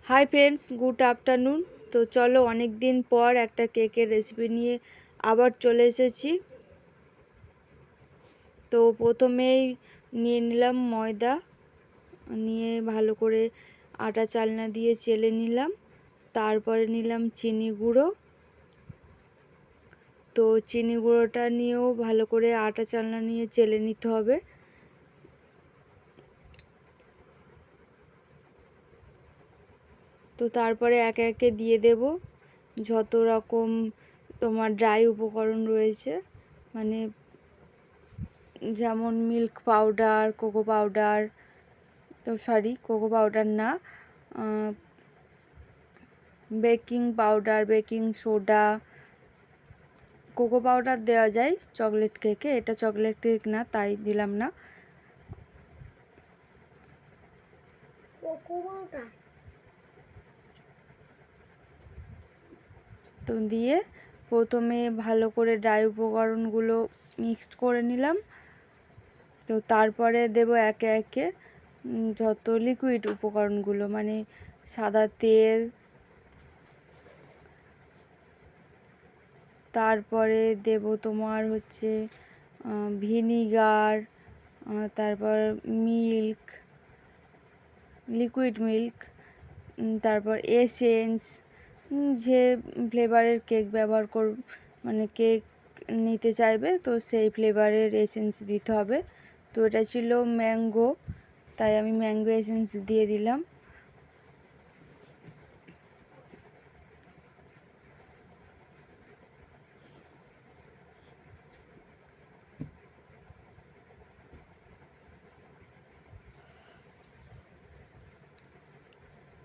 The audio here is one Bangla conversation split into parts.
Hi friends, good afternoon. তো চলো, অনেক দিন পর একটা কেকের রেসিপি নিয়ে আবার চলে এসেছি। তো প্রথমেই নিয়ে নিলাম ময়দা, নিয়ে ভালো করে আটা চালনা দিয়ে চেলে নিলাম। তারপরে নিলাম চিনি গুঁড়ো। তো চিনি গুঁড়োটা নিয়েও ভালো করে আটা চালনা নিয়ে চেলে নিতে হবে। তো তারপরে একে একে দিয়ে দেব যত রকম তোমার ড্রাই উপকরণ রয়েছে, মানে যেমন milk powder, cocoa powder, cocoa powder না, baking powder, baking soda. Cocoa powder দেওয়া যায় চকলেট কেকে, এটা চকলেট কেক না তাই দিলাম না। তো দিয়ে প্রথমে ভালো করে ড্রাই উপকরণগুলো মিক্সড করে নিলাম। তো তারপরে দেব একে একে যত লিকুইড উপকরণগুলো, মানে সাদা তেল, তারপরে দেব তোমার হচ্ছে ভিনিগার, তারপর মিল্ক, লিকুইড মিল্ক, তারপর এসেন্স, যে ফ্লেভারের কেক ব্যবহার মানে কেক নিতে চাইবে তো সেই ফ্লেভারের এসেন্স দিতে হবে। তো এটা ছিল ম্যাঙ্গো, তাই আমি ম্যাঙ্গো এসেন্স দিয়ে দিলাম।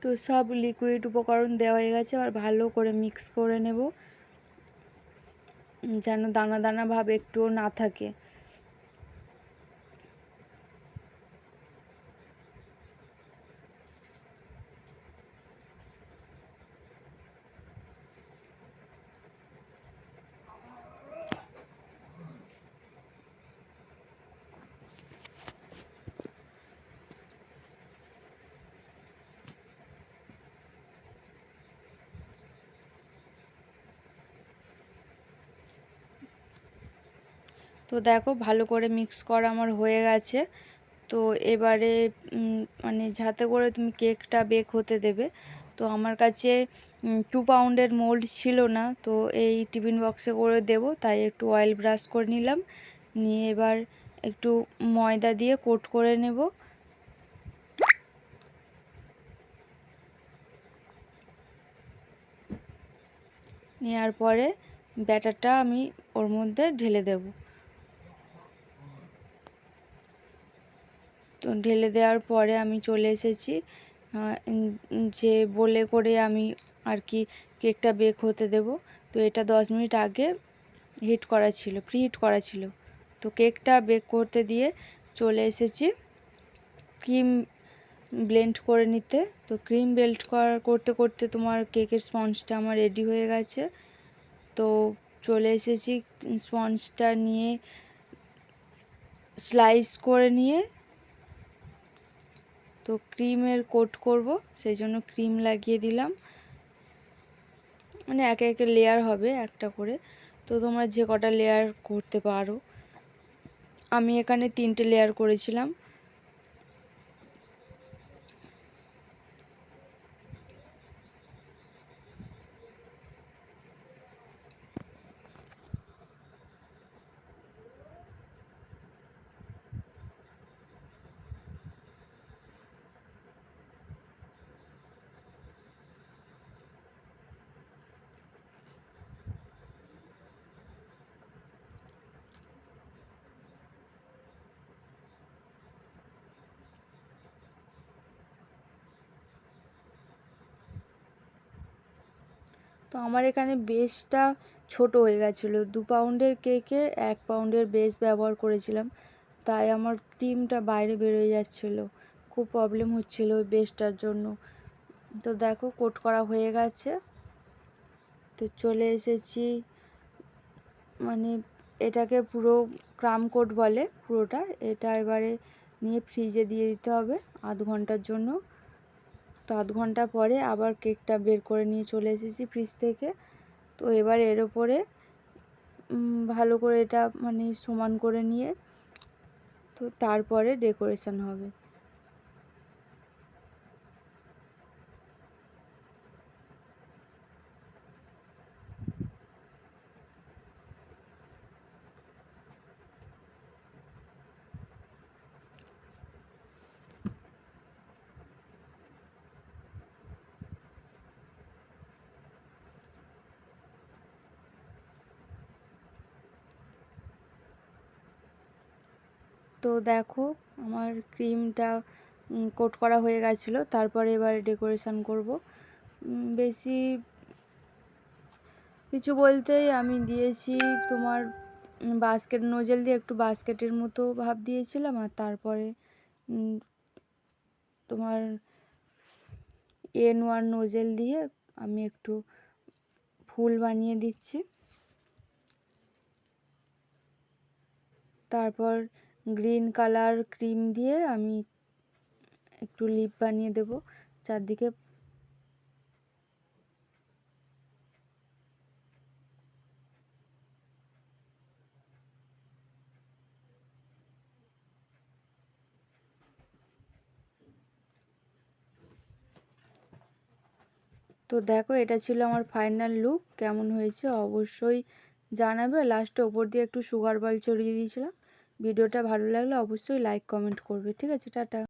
তো সব লিকুইড উপকরণ দেওয়া হয়ে গেছে, আর ভালো করে মিক্স করে নেব যেন দানা দানা ভাব একটুও না থাকে। তো দেখো, ভালো করে মিক্স করা আমার হয়ে গেছে। তো এবারে মানে যাতে করে তুমি কেকটা বেক হতে দেবে, তো আমার কাছে 2 পাউন্ডের মোল্ড ছিল না, তো এই টিফিন বক্সে করে দেব, তাই একটু অয়েল ব্রাশ করে নিলাম। নিয়ে এবার একটু ময়দা দিয়ে কোট করে নেব। নেওয়ার পরে ব্যাটারটা আমি ওর মধ্যে ঢেলে দেব। তো ঢেলে দেওয়ার পরে আমি চলে এসেছি যে বলে করে আমি আর কি কেকটা বেক হতে দেব। তো এটা 10 মিনিট আগে প্রিহিট করা ছিল। তো কেকটা বেক করতে দিয়ে চলে এসেছি ক্রিম ব্লেন্ড করে নিতে। তো ক্রিম ব্লেন্ড করতে করতে তোমার কেকের স্পঞ্জটা আমার রেডি হয়ে গেছে। তো চলে এসেছি স্পঞ্জটা নিয়ে স্লাইস করে নিয়ে, তো ক্রিমের কোট করব, সেই জন্য ক্রিম লাগিয়ে দিলাম। মানে একে একে লেয়ার হবে একটা করে, তো তোমরা যে কটা লেয়ার করতে পারো। আমি এখানে 3টে লেয়ার করেছিলাম। তো আমার এখানে বেসটা ছোট হয়ে গেছিলো, 2 পাউন্ডের কেকে 1 পাউন্ডের বেস ব্যবহার করেছিলাম, তাই আমার ক্রিমটা বাইরে বেরোয় যাচ্ছিলো, খুব প্রবলেম হচ্ছিলো ওই বেসটার জন্য। তো দেখো, কোট করা হয়ে গেছে। তো চলে এসেছি, মানে এটাকে পুরো ক্রাম কোট বলে পুরোটা। এটা এবারে নিয়ে ফ্রিজে দিয়ে দিতে হবে আধ ঘন্টার জন্য। তো আধ ঘন্টা পরে আবার কেকটা বের করে নিয়ে চলে এসেছি ফ্রিজ থেকে। তো এবার এর ওপরে ভালো করে এটা মানে সমান করে নিয়ে তো তারপরে ডেকোরেশন হবে। তো দেখো আমার ক্রিমটা কোট করা হয়ে গেছিলো। তারপরে এবার ডেকোরেশন করব। বেশি কিছু বলতেই আমি দিয়েছি তোমার বাস্কেট নোজেল দিয়ে একটু বাস্কেটের মতো ভাব দিয়েছিলাম, আর তারপরে তোমার N1 নোজেল দিয়ে আমি একটু ফুল বানিয়ে দিচ্ছি। তারপর গ্রিন কালার ক্রিম দিয়ে আমি একটু লিপ বানিয়ে দেব চারদিকে। তো দেখো এটা ছিল আমার ফাইনাল লুক। কেমন হয়েছে অবশ্যই জানাবে। লাস্টে ওপর দিয়ে একটু সুগার বল ছড়িয়ে দিয়েছিলাম। ভিডিওটা ভালো লাগলে অবশ্যই লাইক কমেন্ট করবে। ঠিক আছে, টাটা।